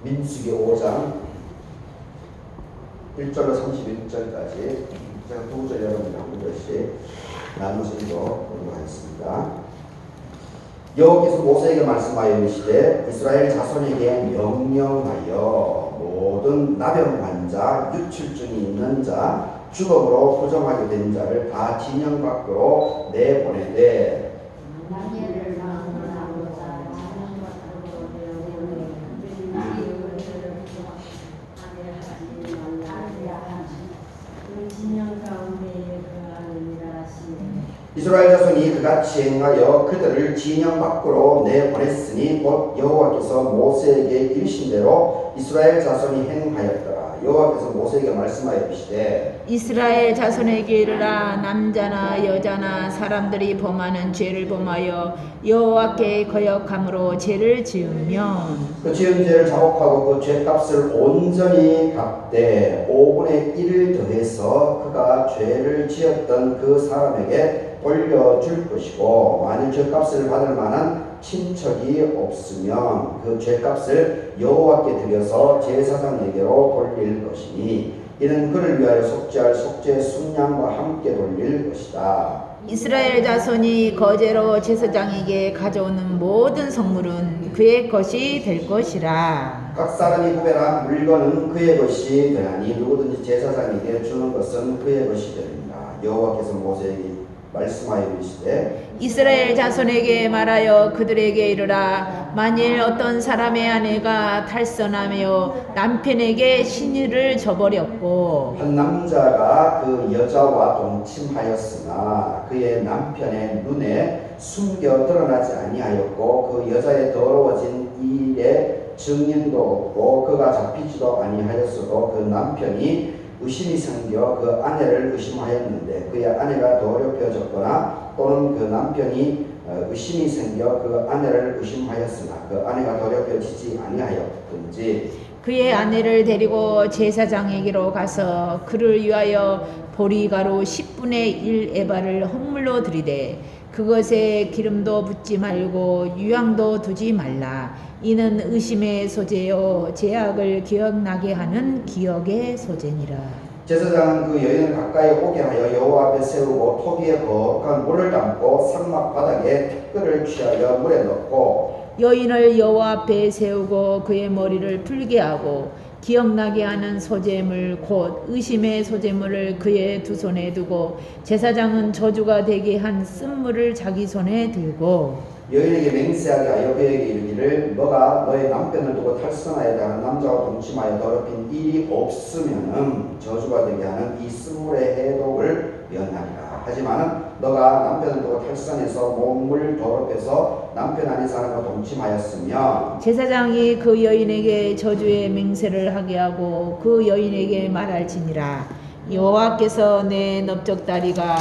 민수기 5장 1절로 31절까지 제가 두 구절 여러분이 한 구절씩 나누어서 읽어보도록 하겠습니다. 여호와께서 모세에게 말씀하여 이르시되 이스라엘 자손에게 명령하여 모든 나병 환자, 유출증이 있는 자, 죽음으로 부정하게 된 자를 다 진영 밖으로 내보내되 이스라엘 자손이 그같이 행하여 그들을 진영 밖으로 내보냈으니 곧 여호와께서 모세에게 이르신 대로 이스라엘 자손이 행하였더라. 여호와께서 모세에게 말씀하여 이르시되 이스라엘 자손에게 이르라. 남자나 여자나 사람들이 범하는 죄를 범하여 여호와께 거역함으로 죄를 지으면 그 지은 죄를 자복하고 그 죄값을 온전히 갚되 5분의 1을 더해서 그가 죄를 지었던 그 사람에게 돌려줄 것이고, 만일 죄값을 받을 만한 친척이 없으면 그 죄값을 여호와께 드려서 제사장에게로 돌릴 것이니 이는 그를 위하여 속죄할 속죄 순양과 함께 돌릴 것이다. 이스라엘 자손이 거제로 제사장에게 가져오는 모든 성물은 그의 것이 될 것이라. 각 사람이 구별한 물건은 그의 것이 되나니 누구든지 제사장에게 주는 것은 그의 것이 됩니다. 여호와께서 모세에게 말씀하여 이르시되 이스라엘 자손에게 말하여 그들에게 이르라. 만일 어떤 사람의 아내가 탈선하며 남편에게 신의를 저버렸고 한 남자가 그 여자와 동침하였으나 그의 남편의 눈에 숨겨 드러나지 아니하였고 그 여자의 더러워진 일에 증인도 없고 그가 잡히지도 아니하였어도 그 남편이 의심이 생겨 그 아내를 의심하였는데 그의 아내가 더럽혀졌거나 또는 그 남편이 의심이 생겨 그 아내를 의심하였으나 그 아내가 더럽혀지지 아니하였든지 그의 아내를 데리고 제사장에게로 가서 그를 위하여 보리가루 10분의 1 에바를 헌물로 드리되 그것에 기름도 붓지 말고 유향도 두지 말라. 이는 의심의 소재요 죄악을 기억나게 하는 기억의 소재니라. 제사장은 그 여인을 가까이 오게 하여 여호와 앞에 세우고 토기에 거룩한 물을 담고 산막 바닥에 티끌을 취하여 물에 넣고 여인을 여호와 앞에 세우고 그의 머리를 풀게 하고 기억나게 하는 소재물 곧 의심의 소재물을 그의 두 손에 두고 제사장은 저주가 되게 한 쓴물을 자기 손에 들고 여인에게 맹세하게 하여 그에게 이르기를 너가 너의 남편을 두고 탈선하여 다른 남자와 동침하여 더럽힌 일이 없으면은 저주가 되게 하는 이 쓴물의 해독을 면하리라. 하지만은 너가 남편을 두고 탈선해서 몸을 더럽혀서 남편 아닌 사람과 동침하였으면 제사장이 그 여인에게 저주의 맹세를 하게 하고 그 여인에게 말할지니라. 여호와께서 내 넓적다리가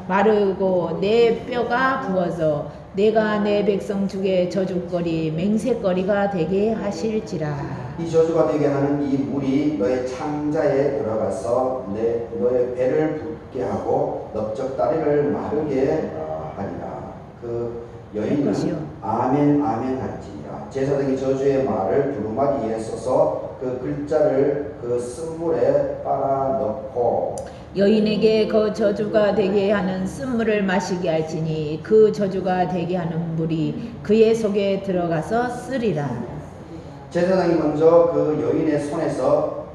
마르고 내 뼈가 부어서 내가 내 백성 중에 저주거리 맹세거리가 되게 하실지라. 이 저주가 되게 하는 이 물이 너의 창자에 들어가서 너의 배를 붓게 하고 넓적다리를 마르게 하리라. 그 여인은 아멘 아멘 할지니라. 제사장이 저주의 말을 두루마리에 써서 그 글자를 그 쓴물에 빨아 넣고 여인에게 그 저주가 되게 하는 쓴물을 마시게 할지니 그 저주가 되게 하는 물이 그의 속에 들어가서 쓰리라. 제사장이 먼저 그 여인의 손에서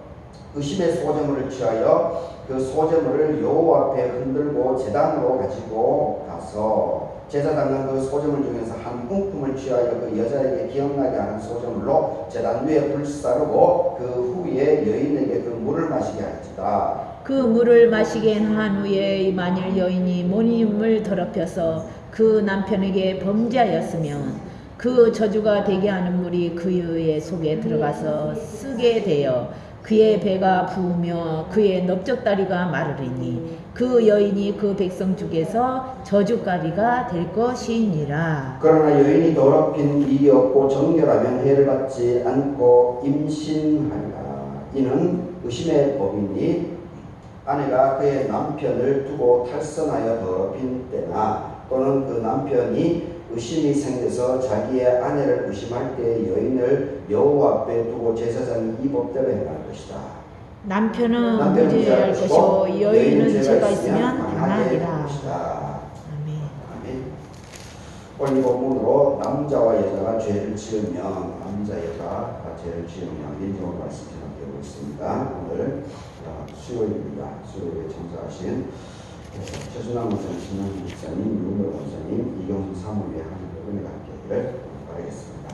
의심의 소재물을 취하여 그 소재물을 여호와 앞에 흔들고 제단으로 가지고 가서 제사장은 그 소재물 중에서 한 움큼을 취하여 그 여자에게 기억나게 하는 소재물로 제단 위에 불사르고 그 후에 여인에게 그 물을 마시게 할지다. 그 물을 마시게 한 후에 만일 여인이 모임을 더럽혀서 그 남편에게 범죄하였으면 그 저주가 되게 하는 물이 그의 속에 들어가서 쓰게 되어 그의 배가 부으며 그의 넓적다리가 마르리니 그 여인이 그 백성 중에서 저주거리가 될 것이니라. 그러나 여인이 더럽힌 일이 없고 정결하면 해를 받지 않고 임신하리라. 이는 의심의 법이니 아내가 그의 남편을 두고 탈선하여 더럽힌 때나 또는 그 남편이 의심이 생겨서 자기의 아내를 의심할 때 여인을 여호와 앞에 두고 제사장이 이 법대로 행할 것이다. 남편은 무죄할 것이요 여인은 죄가 있으면 당하리라. 아멘. 아멘. 오늘 이 본문으로 남자와 여자가 죄를 지으면 남자 여자가 죄를 지으면 민정으로 말씀 전하고 있습니다. 오늘 수요일입니다. 수요일에 참석하신 최순남 원사님, 신남 목사님, 윤호 원사님, 이경수 사모님의 하나님의 은혜가 함께하기를 바라겠습니다.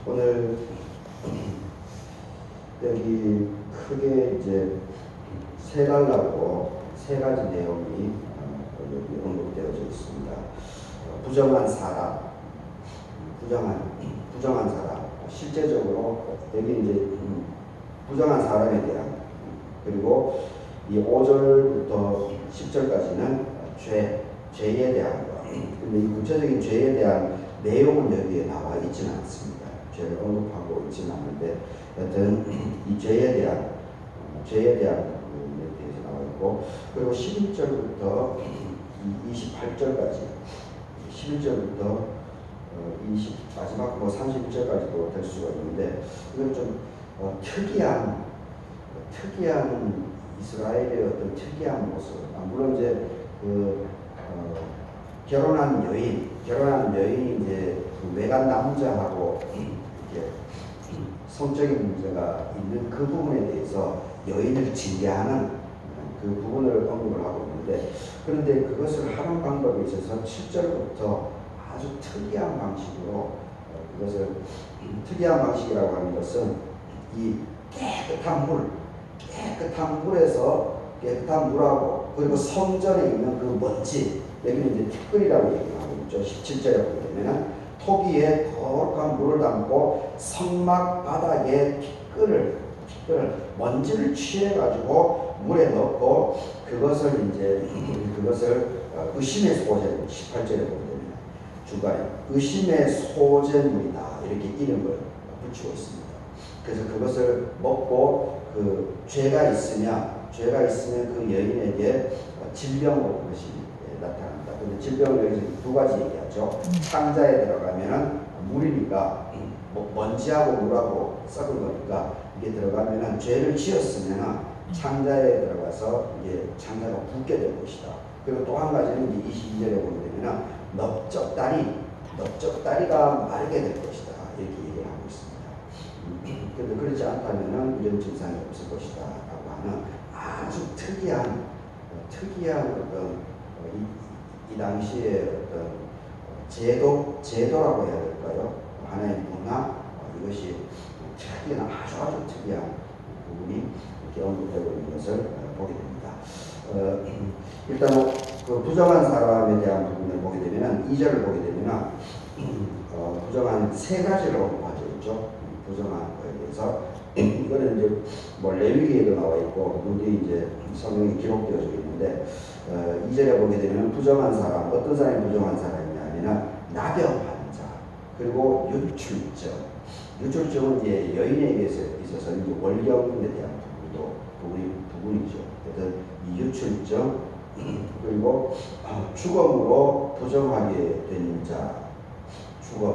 오늘 여기 크게 이제 세 달라고 세 가지 내용이 여기 언급되어져 있습니다. 부정한 사람, 부정한 사람. 실제적으로 여기 이제 부정한 사람에 대한 그리고 이 5절부터 10절까지는 죄에 대한 것. 근데 이 구체적인 죄에 대한 내용은 여기에 나와 있지는 않습니다. 죄를 언급하고 있지는 않는데 여튼 이 죄에 대한 부분에 대해서 나와 있고 그리고 11절부터 28절까지 11절부터 마지막 31절까지도 될 수가 있는데 이건 좀 특이한 이스라엘의 어떤 특이한 모습. 물론 이제 결혼한 여인이 이제 그 외간 남자하고 이렇게 성적인 문제가 있는 그 부분에 대해서 여인을 징계하는 그 부분을 언급을 하고 있는데 그런데 그것을 하는 방법에 있어서 7절부터 아주 특이한 방식으로 그것을 특이한 방식이라고 하는 것은 이 깨끗한 물하고 그리고 성전에 있는 그 먼지 여기는 이제 티끌이라고 얘기하고 있죠. 17절에 보게 되면 토기에 거룩한 물을 담고 성막 바닥에 티끌을 먼지를 취해가지고 물에 넣고 그것을 의심의 소재 18절에 보게 되면 중간에 의심의 소재물이다 이렇게 이름을 붙이고 있습니다. 그래서 그것을 먹고 그 죄가 있으면 그 여인에게 질병으로 그것이 나타납니다. 근데 질병을 여기서 두 가지 얘기하죠. 창자에 들어가면은 물이니까 먼지하고 물하고 썩은 거니까 이게 들어가면은 죄를 지었으면은 창자에 들어가서 이게 창자가 붓게 될 것이다. 그리고 또 한 가지는 이제 22절에 보게 되면은 넓적다리가 마르게 될 것이다. 이렇게 얘기를 하고 있습니다. 그런데 그렇지 않다면은 이런 증상이 없을 것이다. 라고 하는 아주 특이한 어떤 이 당시에 어떤 제도라고 해야 될까요? 하나의 문화 이것이 아주 특이한 부분이 이렇게 언급되고 있는 것을 보게 됩니다. 일단 그 부정한 사람에 대한 부분을 보게 되면 2절을 보게 되면 부정한 세 가지를 언급하죠. 있죠? 부정한 거에 대해서 이거는 이제 뭐 레위기에도 나와 있고 누구도 이제 성경이 기록되어져 있는데 2절에 보게 되면 부정한 사람 어떤 사람이 부정한 사람이냐면 나병한 자 그리고 유출증은 이제 여인에게 있어서 이제 월경에 대한 부분이죠. 그래서 이 유출증 그리고 주검으로 부정하게 된 자 주검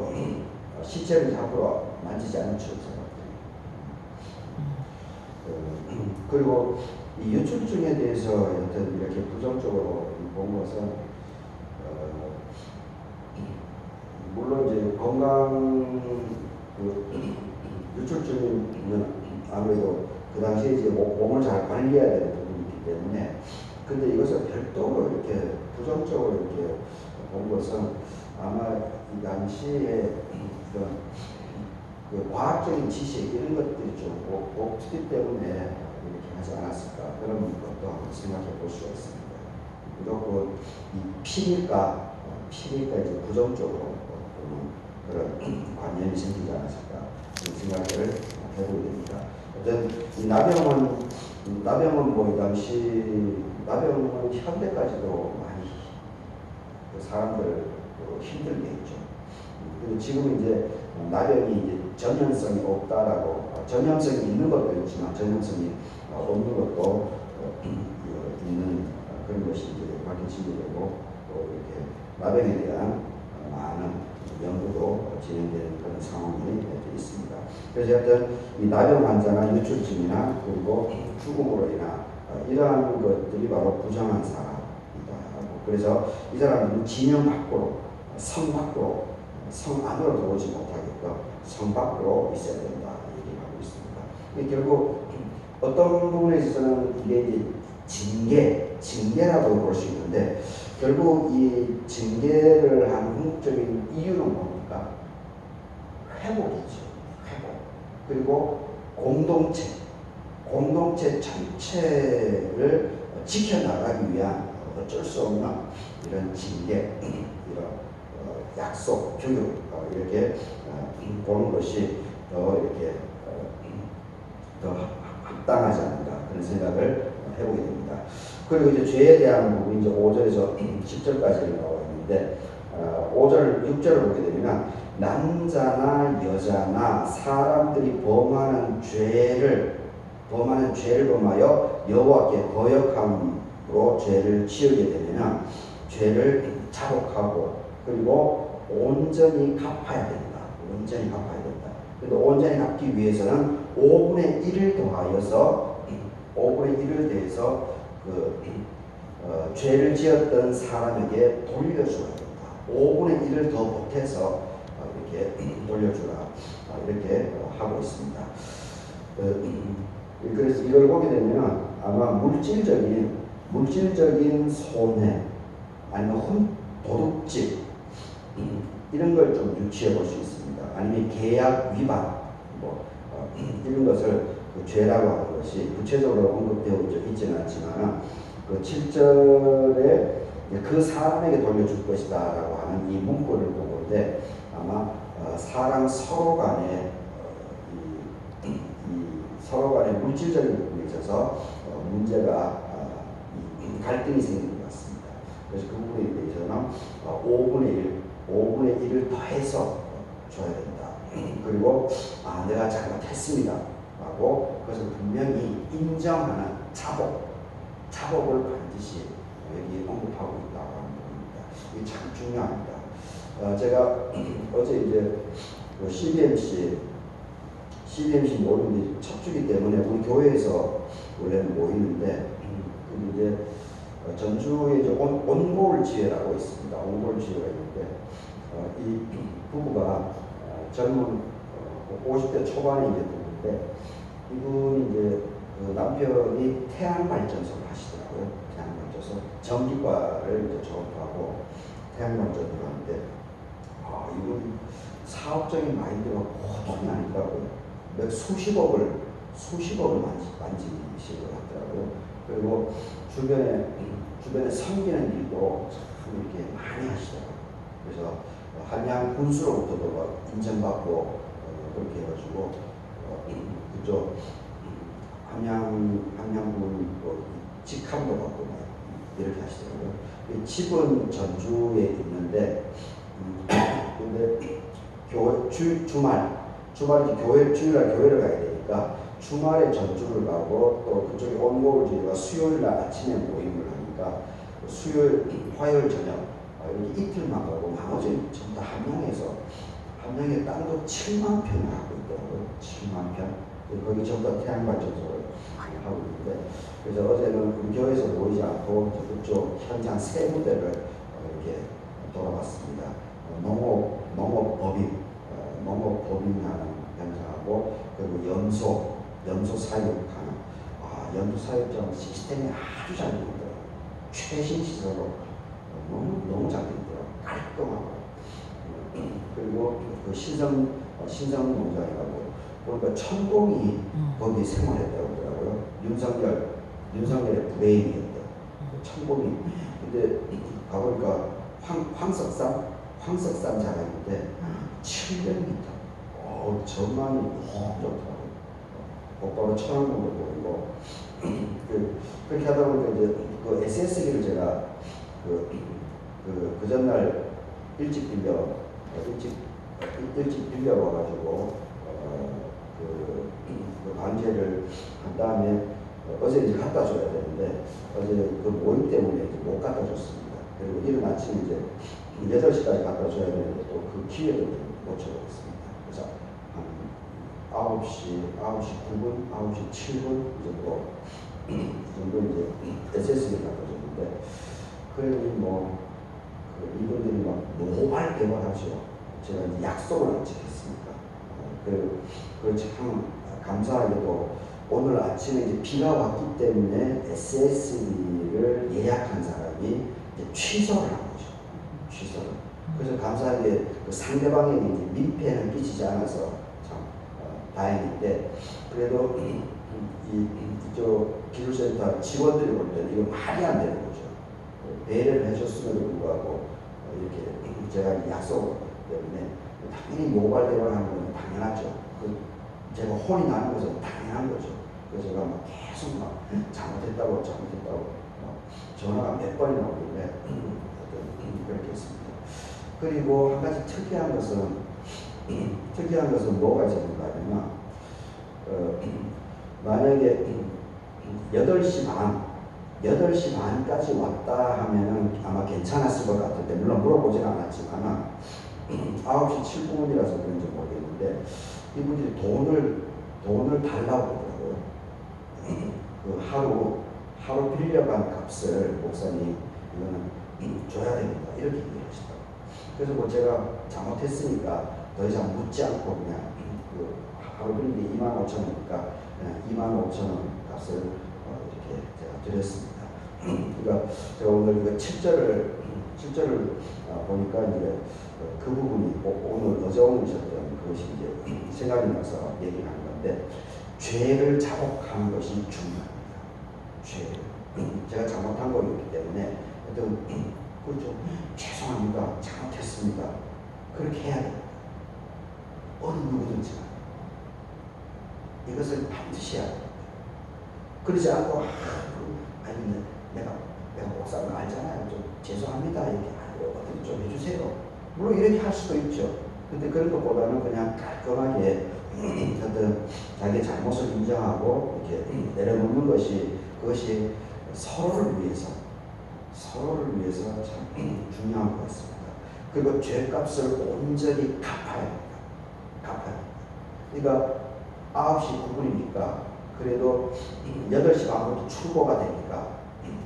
시체를 함부로 만지지 않는 사람들 그리고 이 유출증에 대해서 여튼 이렇게 부정적으로 본 것은 물론 이제 건강 유출증은 아무래도 그 당시에 이제 몸을 잘 관리해야 되는 부분이기 때문에 근데 이것을 별도로 이렇게 부정적으로 이렇게 본 것은 아마 이 당시에 그 과학적인 지식 이런 것들이 좀 없기 때문에 이렇게 하지 않았을까 그런 것도 한번 생각해 볼 수가 있습니다. 무조건 이 피니까 이제 부정적으로 그런 관념이 생기지 않았을까 그런 생각을 해보게 됩니다. 어쨌든 이 나병은 뭐 이 당시 나병은 현대까지도 많이 사람들을 힘들게 했죠. 그리고 지금 이제 나병이 이제 전염성이 없다라고 전염성이 있는 것도 있지만 전염성이 없는 것도 있는 그런 것이 이제 밝혀지게 되고 또 이렇게 나병에 대한 많은 연구도 진행되는 그런 상황이 있습니다. 그래서 어떤 이 나병 환자나 유출증이나 그리고 죽음으로 인한 이러한 것들이 바로 부정한 사람이다. 그래서 이 사람들은 진영 밖으로, 성 밖으로, 성 안으로 들어오지 못하게끔 성 밖으로 있어야 된다. 얘기하고 있습니다. 결국 어떤 부분에 있어서는 이게 이제 징계라고 볼 수 있는데, 결국 이 징계를 한 궁극적인 이유는 뭡니까? 회복이죠. 회복. 그리고 공동체 전체를 지켜나가기 위한 어쩔 수 없는 이런 징계, 이런 약속, 교육, 이렇게 보는 것이 더 이렇게 더 합당하지 않는가 그런 생각을 해보게 됩니다. 그리고 이제 죄에 대한 부분이 이제 5절에서 10절까지 나와 있는데, 5절, 6절을 보게 되면 남자나 여자나 사람들이 범하는 죄를 범하여 여호와께 거역함으로 죄를 지으게 되면 죄를 자복하고 그리고 온전히 갚아야 된다. 온전히 갚아야 된다. 그런데 온전히 갚기 위해서는 5분의 1을 더하여서 5분의 1을 더해서 죄를 지었던 사람에게 돌려줘야 된다. 5분의 1을 더 보태서 이렇게 돌려주라. 이렇게 하고 있습니다. 그래서 이걸 보게 되면 아마 물질적인 손해 아니면 도둑질 이런 걸 좀 유추해 볼 수 있습니다. 아니면 계약 위반 이런 것을 죄라고 하는 것이 구체적으로 언급되어 있지는 않지만 그 7절에 그 사람에게 돌려줄 것이다 라고 하는 이 문구를 보는데, 아마 사람 서로 간에 서로 간에 물질적인 부분에 있어서 문제가 갈등이 생기는 것 같습니다. 그래서 그 부분에 대해서는 5분의 1을 더해서 줘야 된다. 그리고 내가 잘못했습니다 라고 그것을 분명히 인정하는 자복을 반드시 여기 언급하고 있다고 하는 부분입니다. 이게 참 중요합니다. 제가 어제 이제 CBMC 모임이 첫 주기 때문에 우리 교회에서 원래는 모이는데, 이제 전주에 이제 온골 지회라고 있습니다. 온골 지회가 있는데, 이 부부가 젊은 50대 초반의 이제 부부인데, 이분이 이제 그 남편이 태양 발전소를 하시더라고요. 태양 발전소 전기과를 이제 졸업하고 태양 발전소를 하는데, 이분 사업적인 마인드가 보통이 아니더라고요. 수십억을 만지시고 하더라고요. 그리고 주변에 섬기는 일도 참 이렇게 많이 하시더라고요. 그래서 한양 군수로부터도 인정받고 그렇게 해가지고 그쪽 한양군 직함도 받고 이렇게 하시더라고요. 집은 전주에 있는데, 근데 주일날 교회를 가야 되니까 주말에 전주를 가고, 또 그쪽에 온골지가 수요일날 아침에 모임을 하니까 화요일 저녁 이렇게 이틀만 가고 나머지 전부 다 함양에 땅도 7만 평을 하고 있더라고요. 7만 평. 거기 전부 다 태양발전소를 하고 있는데, 그래서 어제는 우리 교회에서 모이지 않고 그쪽 현장 세 군데를 이렇게 돌아봤습니다. 농업법인하는 현장하고, 그리고 연소 사육하는, 연소 사육장 시스템이 아주 잘 되어 있더라고요. 최신 시설로 너무 잘 되어 있더라고요. 깔끔하고. 그리고 그 신성 농장이라고 보니까 천공이 거기 생활했다고 하더라고요. 윤석열의 부레인이었던 천공이. 근데 가보니까 황석산 자락인데 700m. 전망이 너무 좋더라고요. 곧바로 천안공도 보이고. 그렇게 하다 보니까 이제 그 SS기를 제가 그 전날 일찍 빌려와가지고 그 관제를 한 다음에 어제 이제 갖다 줘야 되는데, 어제 그 모임 때문에 이제 못 갖다 줬습니다. 그리고 이른 아침에 이제 8시까지 갖다 줘야 되는데 또 그 기회를 놓쳐버렸습니다. 그래서 한 9시 9분, 9시 7분 정도 이제 SS를 갖다 줬는데, 그러니 이분들이 막 노발대발하죠. 제가 이제 약속을 안 지켰습니까? 그리고 참 감사하게도 오늘 아침에 이제 비가 왔기 때문에 SS를 예약한 사람이 이제 취소를 한 거죠. 취소를. 그래서 감사하게 그 상대방에게 이제 민폐는 끼치지 않아서 참 다행인데, 그래도 이쪽 기술센터 직원들이 볼 때는 이거 말이 안 되는 거죠. 배려를 해줬음에도 불구하고 이렇게 제가 약속 때문에 당연히 모발대발하는 건 당연하죠. 제가 혼이 나는 것은 당연한 거죠. 그래서 제가 막 계속 잘못했다고 전화가 몇 번이나 오길래 그렇게 했습니다. 그리고 한 가지 특이한 것은 뭐가 있었는가 하면, 만약에 8시 반까지 왔다 하면은 아마 괜찮았을 것 같은데, 물론 물어보지는 않았지만 9시 7분이라서 그런지 모르겠는데 이분들이 돈을 달라고 그러더라고요. 그 하루 빌려간 값을 목사님 이거는 줘야 됩니다, 이렇게 얘기하시더라고요. 그래서 제가 잘못했으니까 더 이상 묻지 않고 그냥 하루 빌린 게 25,000원이니까 그냥 25,000원 값을 이렇게 제가 드렸습니다. 그러니까 제가 오늘 이거 7절을 보니까 이제 그 부분이 어제 오셨던 그것이 이제 생각이 나서 얘기를 하는 건데, 죄를 자복하는 것이 중요합니다. 제가 잘못한 거였기 때문에 그렇죠. 죄송합니다. 잘못했습니다. 그렇게 해야 됩니다. 어느 누구든지 이것을 반드시 해야 됩니다. 그러지 않고 내가 목사를 알잖아요. 좀 죄송합니다. 이렇게 어떻게 좀 해주세요. 물론 이렇게 할 수도 있죠. 근데 그런 것보다는 그냥 깔끔하게 어떤 자기의 잘못을 인정하고 이렇게 내려놓는 그것이 서로를 위해서 참 중요한 것 같습니다. 그리고 죄값을 온전히 갚아야 합니다. 그러니까 9시 9분이니까 그래도 8시 반부터 출고가 되니까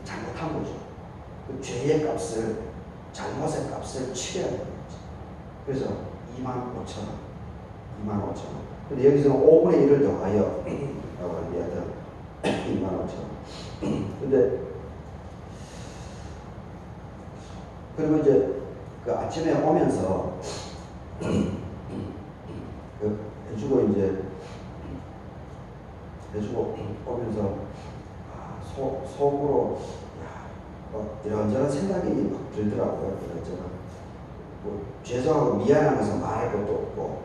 잘못한 거죠. 그 죄의 값을, 잘못의 값을 치러야 되는 거죠. 그래서 25,000원. 근데 여기서는 5분의 1을 더하여 라고 하는데 25,000원. 근데 그리고 이제 그 아침에 오면서 해주고 오면서 속으로 이런저런 생각이 막 들더라고요. 죄송하고 미안하면서 말할 것도 없고,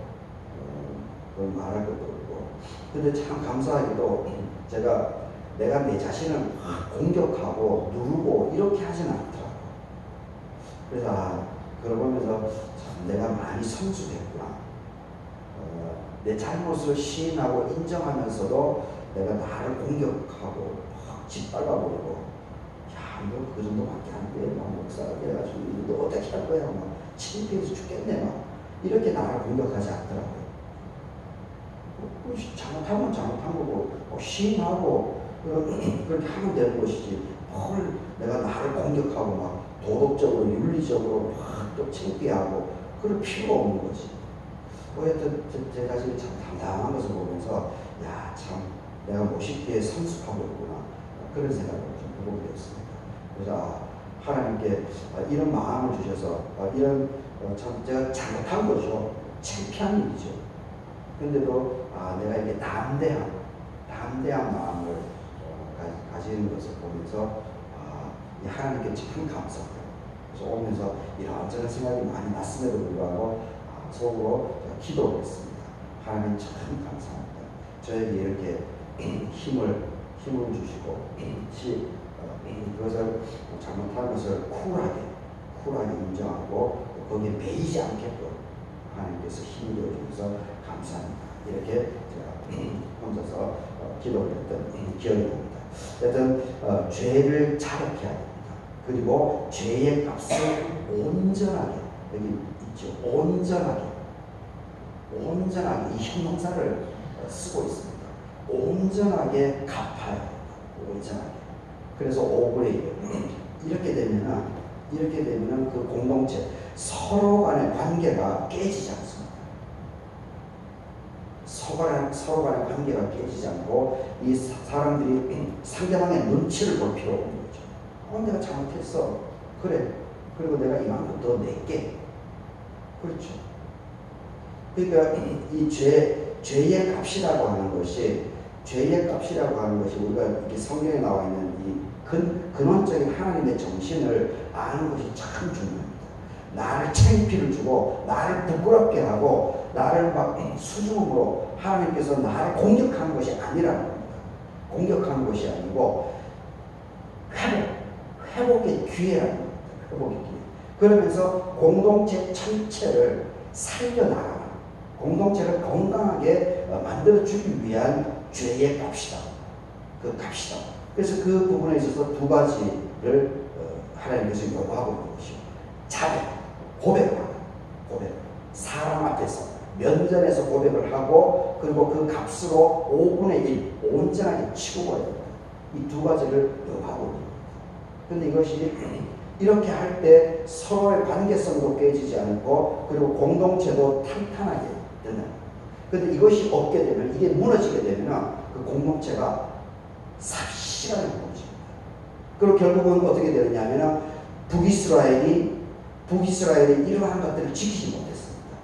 근데 참 감사하게도 내가 내 자신을 공격하고 누르고 이렇게 하진 않더라고요. 그래서 그걸 보면서 참 내가 많이 성숙했구나. 내 잘못을 시인하고 인정하면서도 내가 나를 공격하고 막 짓밟아버리고, 야, 너 그 정도밖에 안 돼. 막 목사가 돼가지고 너 어떻게 할 거야. 막 창피해서 죽겠네. 막 이렇게 나를 공격하지 않더라고요. 잘못하면 잘못한 거고, 시인하고 그렇게 하면 되는 것이지, 뭘 내가 나를 공격하고 막 도덕적으로 윤리적으로 막 또 창피하고 그럴 필요가 없는 거지. 하여튼 제 자신이 참 담담한 것을 보면서, 야, 참 내가 멋있게 성숙하고 있구나, 그런 생각을 좀 해보게 되었습니다. 그래서 하나님께 이런 마음을 주셔서 참 제가 잘못한 거죠. 창피한 일이죠. 근데도 내가 이렇게 담대한 마음을 가지는 것을 보면서 하나님께 참 감사해요. 그래서 오면서 이런저런 생각이 많이 났음에도 불구하고 속으로 기도를 했습니다. 하나님 참 감사합니다. 저에게 이렇게 힘을 주시고 그것을 잘못한 것을 쿨하게 인정하고 거기에 매이지 않게끔 하나님께서 힘을 주셔서 감사합니다. 이렇게 제가 혼자서 기도를 했던 기억이 납니다. 하여튼 죄를 자복해야 됩니다. 그리고 죄의 값을 온전하게, 여기 있죠. 온전하게 이 형용사를 쓰고 있습니다. 온전하게 갚아야 된다. 온전하게. 그래서 오브레이드. 이렇게 되면은 그 공동체 서로 간의 관계가 깨지지 않습니다. 서로 간의 관계가 깨지지 않고 이 사람들이 상대방의 눈치를 볼 필요 없는 거죠. 내가 잘못했어. 그래. 그리고 내가 이만큼 더 낼게. 그렇죠. 그러니까 이 죄의 값이라고 하는 것이 우리가 이렇게 성경에 나와 있는 이 근원적인 하나님의 정신을 아는 것이 참 중요합니다. 나를 창피를 주고 나를 부끄럽게 하고 나를 막 수줍음으로 하나님께서 나를 공격하는 것이 아니라는 겁니다. 공격하는 것이 아니고 회복의 기회라는 겁니다. 회복의 기회. 그러면서 공동체 전체를 살려나가는, 공동체를 건강하게 만들어주기 위한 죄의 값이다. 그 값이다. 그래서 그 부분에 있어서 두 가지를 하나님께서 요구하고 있는 것이요. 자백, 고백. 사람 앞에서, 면전에서 고백을 하고, 그리고 그 값으로 5분의 1, 온전하게 치고 가야 된다. 이 두 가지를 요구하고 있는 겁니다. 근데 이것이 이렇게 할 때 서로의 관계성도 깨지지 않고, 그리고 공동체도 탄탄하게 된다. 근데 이것이 없게 되면, 이게 무너지게 되면 그 공동체가 삽시간에 무너집니다. 그리고 결국은 어떻게 되느냐면 북이스라엘이 이러한 것들을 지키지 못했습니다.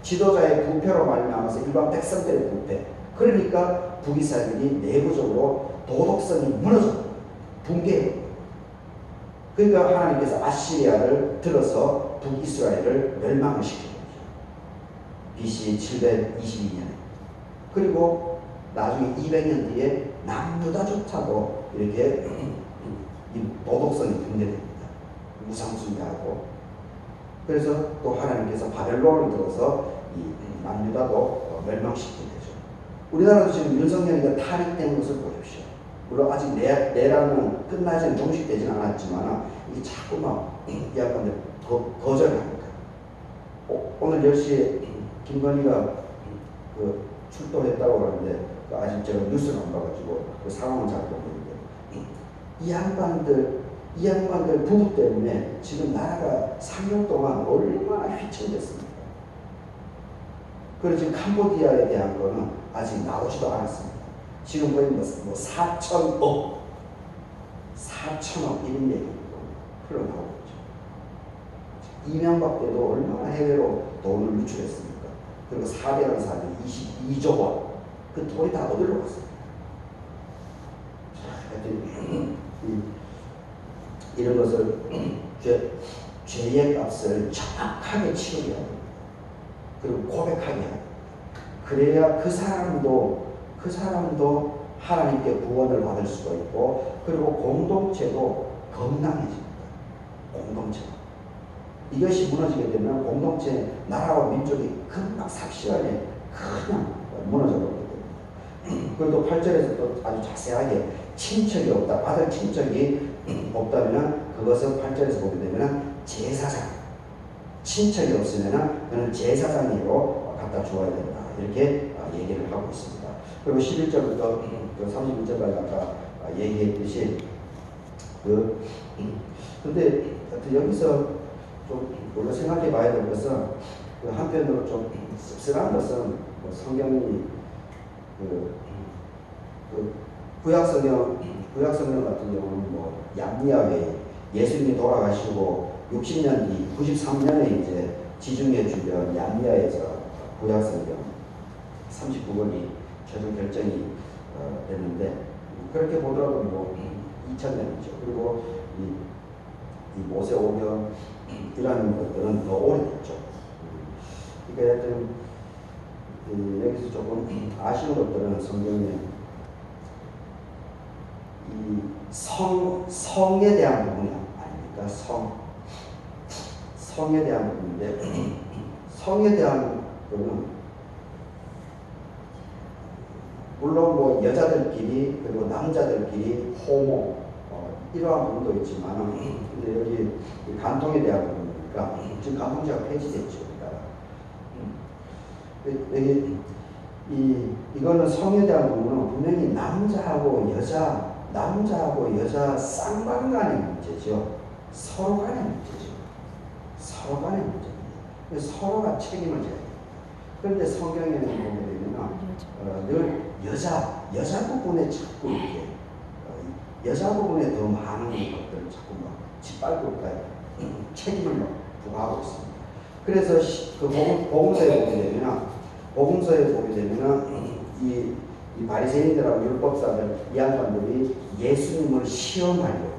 지도자의 부패로 말미암아서 일반 백성들의 부패. 그러니까 북이스라엘이 내부적으로 도덕성이 무너져 붕괴해요. 그러니까 하나님께서 아시리아를 들어서 북이스라엘을 멸망을 시킨 거죠. BC 722년에. 그리고 나중에 200년 뒤에 남유다조차도 이렇게 이 도덕성이 붕괴됩니다. 우상숭배하고. 그래서 또 하나님께서 바벨론을 들어서 이 남유다도 멸망시키게 되죠. 우리나라도 지금 윤석열이가 탄핵된 것을 보십시오. 물론 아직 내란은 끝나지는 종식되지는 않았지만 이게 자꾸 막 이 양반들 거절합니다. 오늘 10시에 김건희가 그 출동했다고 하는데 아직 제가 뉴스를 안 봐가지고 그 상황은 잘 모르겠는데 이 양반들 부부 때문에 지금 나라가 3년 동안 얼마나 휘청됐습니까? 그리고 지금 캄보디아에 대한 거는 아직 나오지도 않았습니다. 지금 거의 뭐 4천억 1인 얘기 흘러나오고 있죠. 이명박 때도 얼마나 해외로 돈을 유출했습니까? 그리고 4대강 사업이 22조 원. 그 돈이 다 어디로 갔어요? 이런 것을 죄의 값을 정확하게 치르게 합니다. 그리고 고백하게 합니다. 그래야 그 사람도 하나님께 구원을 받을 수가 있고, 그리고 공동체도 건강해집니다. 공동체가. 이것이 무너지게 되면 공동체, 나라와 민족이 금방 삽시간에 그냥 무너져 버리게 됩니다. 그리고 8절에서 또 아주 자세하게 친척이 없다. 아들 친척이 없다면 그것은 8절에서 보게 되면 제사장. 친척이 없으면 그는 제사장으로 갖다 주어야 된다. 이렇게 얘기를 하고 있습니다. 그리고 11절부터 31절까지 아까 얘기했듯이 근데 여기서 좀 우리가 생각해 봐야 될 것은 한편으로 좀 씁쓸한 것은 성경이 구약성경 같은 경우는 양리아회 예수님이 돌아가시고 60년 뒤 93년에 이제 지중해 주변 양리아에서 구약성경 39권이 최종 결정이 됐는데, 그렇게 보더라도 2000년이죠. 그리고 이 모세오경이라는 것들은 더 오래됐죠. 그러니까 하여튼 여기서 조금 아쉬운 것들은 성경에 이 성에 대한 부분이 아닙니까? 성에 대한 부분인데, 성에 대한 부분은 물론 여자들끼리 그리고 남자들끼리 호모 이러한 부분도 있지만 근데 여기 간통에 대한 부분이니까 지금 간통죄가 폐지됐죠. 여기 이거는 성에 대한 부분은 분명히 남자하고 여자 쌍방간의 문제죠. 서로 간의 문제죠. 서로 간의 문제입니다. 서로가 책임을 져야 돼요. 그런데 성경에는 보게 되면 늘 여자 부분에 자꾸 이렇게 여자 부분에 더 많은 것들을 자꾸 막 짓밟고 책임을 부과하고 있습니다. 그래서 그 복음서에 보게 되면 이 바리새인들하고 율법사들 이 양반들이 예수님을 시험하려고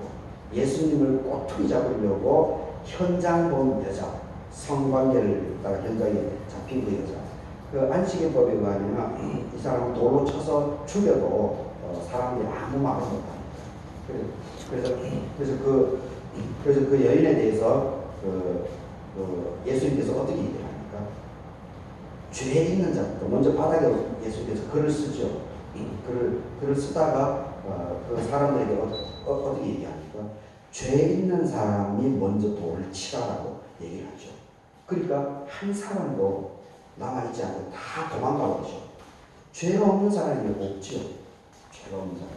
예수님을 꼬투리 잡으려고 현장 본 여자 성관계를 따라 현장에 잡힌 그 여자 그 안식일법에 의하면 이 사람을 돌로 쳐서 죽여도 사람들이 아무 말을 못합니다. 그래서 그 여인에 대해서 예수님께서 어떻게 얘기를 합니까? 죄 있는 자부터 먼저 바닥에 예수님께서 글을 쓰죠. 글을 쓰다가 그 사람들에게 어떻게 얘기합니까? 죄 있는 사람이 먼저 돌을 치라라고 얘기를 하죠. 그러니까 한 사람도 남아있지 않고 다 도망가 버리죠. 죄가 없는 사람이 없죠. 죄가 없는 사람.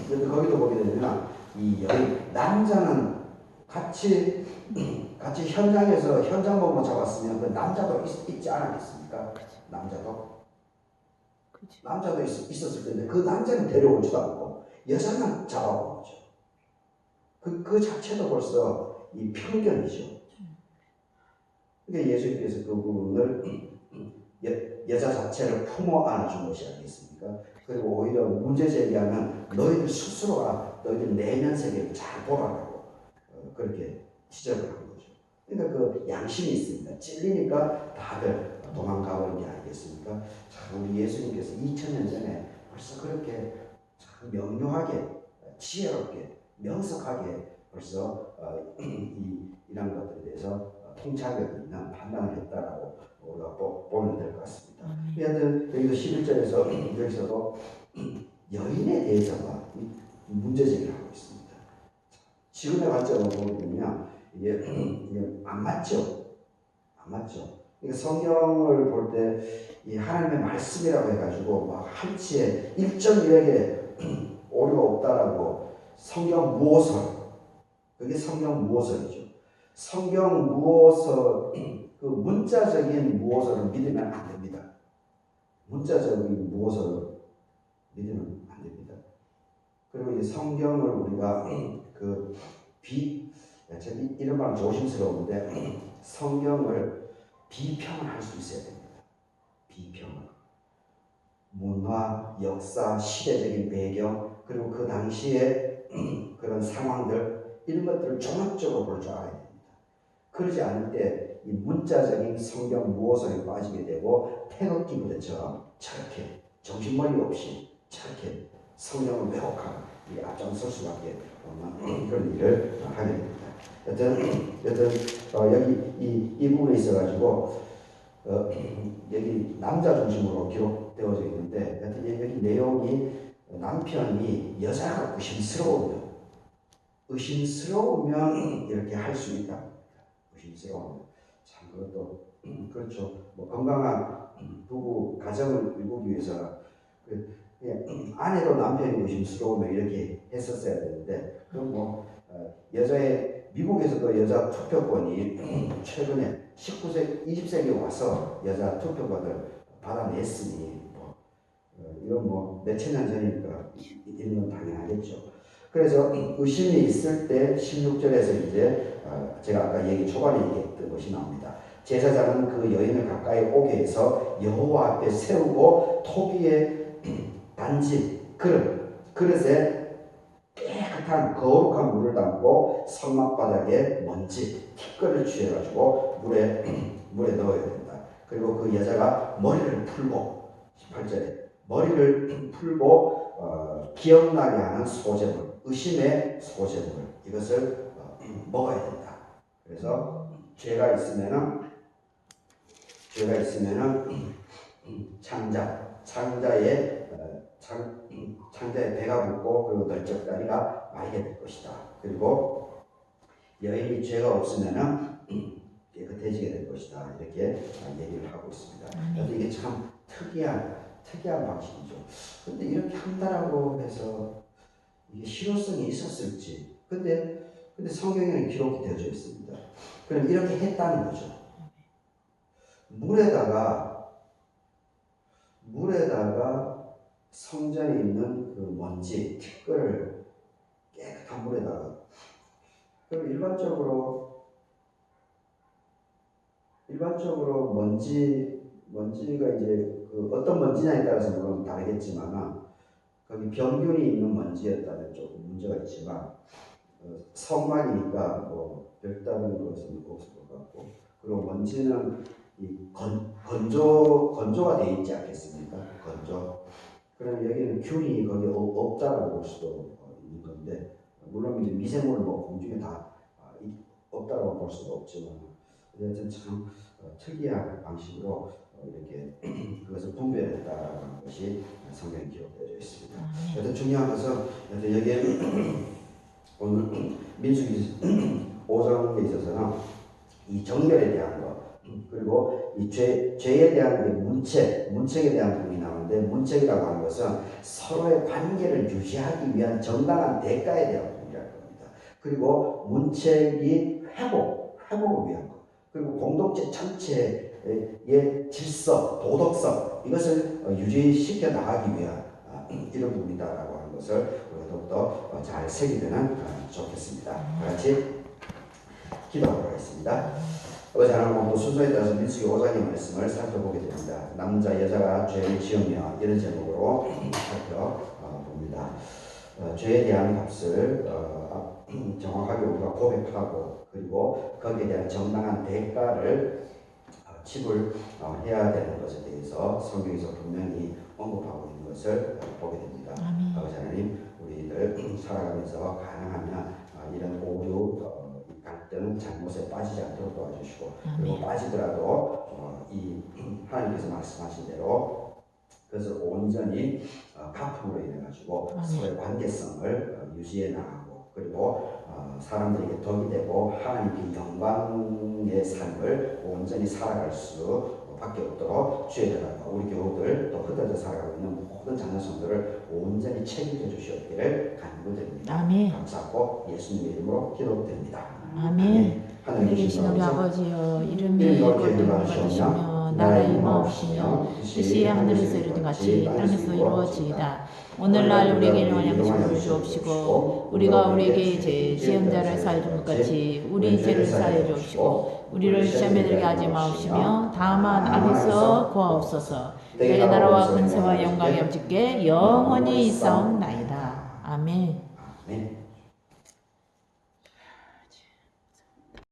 그런데 거기도 보게 되면 이 여인 남자는 같이 현장에서 현장 보고 잡았으면 그 남자도 있지 않았겠습니까? 남자도 있었을 텐데 그 남자는 데려오지도 않고 여자만 잡아온 거죠. 그 자체도 벌써 이 편견이죠. 그러니까 예수님께서 그 부분을 여자 자체를 품어 안아준 것이 아니겠습니까? 그리고 오히려 문제 제기하면 너희들 스스로가 너희들 내면 세계를 잘 보라고 그렇게 지적을 한 거죠. 그러니까 그 양심이 있습니다. 찔리니까 다들 도망가버린 게 아니겠습니까? 참 우리 예수님께서 2000년 전에 벌써 그렇게 참 명료하게 지혜롭게 명석하게 벌써 이런 것들에 대해서 통찰력 있는 판단을 했다라고 우리가 보면 될 것 같습니다. 여하튼 여기서 11절에서 여기서도 여인에 대해서가 문제 제기를 하고 있습니다. 지금의 관점으로 보면 이게 안 맞죠. 그러니까 성경을 볼 때 이 하나님의 말씀이라고 해가지고 막 한치의 1.1에 오류가 없다라고 성경 무호설 그게 성경 무호설이죠. 성경 무호설 그 문자적인 무호설을 믿으면 안 됩니다. 문자적인 무호설을 믿으면 안 됩니다. 그리고 이 성경을 우리가 이런 말 조심스러운데 성경을 비평을 할 수 있어야 됩니다. 비평을. 문화, 역사, 시대적인 배경, 그리고 그 당시의 그런 상황들, 이런 것들을 종합적으로 볼 줄 알아야 됩니다. 그러지 않을 때 이 문자적인 성경 무호설에 빠지게 되고 태극기 부대처럼 저렇게 정신머리 없이 저렇게 성경을 왜곡하고 앞장설 수밖에 없는 그런 일을 하게 됩니다. 여튼 여기 이 부분에 있어가지고 여기 남자 중심으로 기록되어져 있는데 여튼 여기 내용이 남편이 여자가 의심스러우면 이렇게 할 수 있다. 의심스러우면 참 그것도 그렇죠. 뭐 건강한 부부 가정을 이루기 위해서 아내도 남편이 의심스러우면 이렇게 했었어야 되는데 그럼 뭐 여자의 미국에서도 여자 투표권이 최근에 20세기에 와서 여자 투표권을 받아냈으니 이건 뭐 몇천 년 전이니까 이런 건 당연하겠죠. 그래서 의심이 있을 때 16절에서 이제 제가 아까 초반에 얘기했던 것이 나옵니다. 제사장은 그 여인을 가까이 오게 해서 여호와 앞에 세우고 토기의 단지 그릇에 깨끗한 거룩한 물을 담고 성막바닥에 먼지 티끌을 취해가지고 물에 넣어야 된다. 그리고 그 여자가 머리를 풀고 18절에 머리를 풀고 기억나게 하는 소재물, 의심의 소재물 이것을 먹어야 된다. 그래서 죄가 있으면은 창자의 창자의 배가 붓고 그리고 널쩍다리가 마르게 될 것이다. 그리고 여인이 죄가 없으면은 깨끗해지게 될 것이다. 이렇게 얘기를 하고 있습니다. 그래서 이게 참 특이한 방식이죠. 근데 이렇게 한다라고 해서 이게 실효성이 있었을지. 근데 성경에는 기록이 되어져 있습니다. 그럼 이렇게 했다는 거죠. 물에다가 성전에 있는 그 먼지, 티끌을 깨끗한 물에다가. 그럼 일반적으로 먼지가 이제 그 어떤 먼지냐에 따라서 물론 다르겠지만, 거기 병균이 있는 먼지였다면 조금 문제가 있지만, 성막이니까 뭐 별다른 것은 없을 것 같고, 그리고 먼지는 이 건조가 되어 있지 않겠습니까? 건조. 그럼 여기는 균이 거기 없다라고 볼 수도 있는 건데, 물론 이제 미생물 뭐 공중에 다 없다라고 볼 수도 없지만, 어쨌든 참 특이한 방식으로 이렇게 그것을 분별했다는 것이 성경에 기록되어 있습니다. 그래서 중요한 것은 여기에 오늘 민수기 5장에 있어서는 이 정결에 대한 것, 그리고 이 죄에 대한 문책에 대한 부분이 나오는데, 문책이라고 하는 것은 서로의 관계를 유지하기 위한 정당한 대가에 대한 부분이라는 겁니다. 그리고 문책이 회복을 위한 것, 그리고 공동체 전체의 질서, 도덕성, 이것을 유지시켜 나가기 위한 이런 부분이다라고 하는 것을 우리가 더욱더 잘 새기면 좋겠습니다. 다 같이 기도하도록 하겠습니다. 아버지 하나님, 오늘도 순서에 따라서 민수기 5장의 말씀을 살펴보게 됩니다. 남자 여자가 죄를 지으며 이런 제목으로 살펴봅니다. 죄에 대한 값을 정확하게 우리가 고백하고, 그리고 거기에 대한 정당한 대가를 지불해야 되는 것에 대해서 성경에서 분명히 언급하고 있는 것을 보게 됩니다. 아버지 하나님, 우리들 살아가면서 가능하면 이런 오류, 갈등, 잘못에 빠지지 않도록 도와주시고, 그리고 빠지더라도 이 하나님께서 말씀하신 대로 그것을 온전히 갚음으로 인해 가지고 서로의 관계성을 유지해 나가고, 그리고 사람들에게 덕이 되고 하나님께 영광의 삶을 온전히 살아갈 수밖에 없도록 주의 대답과 우리 교우들, 또 흩어져 살아가고 있는 모든 자녀성들을 온전히 책임져 주시옵기를 간구드립니다. 아멘. 감사하고 예수님의 이름으로 기도드립니다. 아멘. 하늘에 계신 우리 아버지여, 이름이 거듭 받으시며 나라의 임하옵시며 뜻이 하늘에서 이루어진 같이 땅에서 이루어지이다. 오늘날 우리에게 일용할 양식을 주옵시고, 우리가 우리에게 죄 지은 자를 사해 준 것 같이 우리 죄를 사해 주옵시고, 우리를 시험에 들게 하지 마옵시며 다만 악에서 구하옵소서. 내게 나라와 근세와 영광이 아버지께 영원히 있사옵나이다. 아멘. 아멘.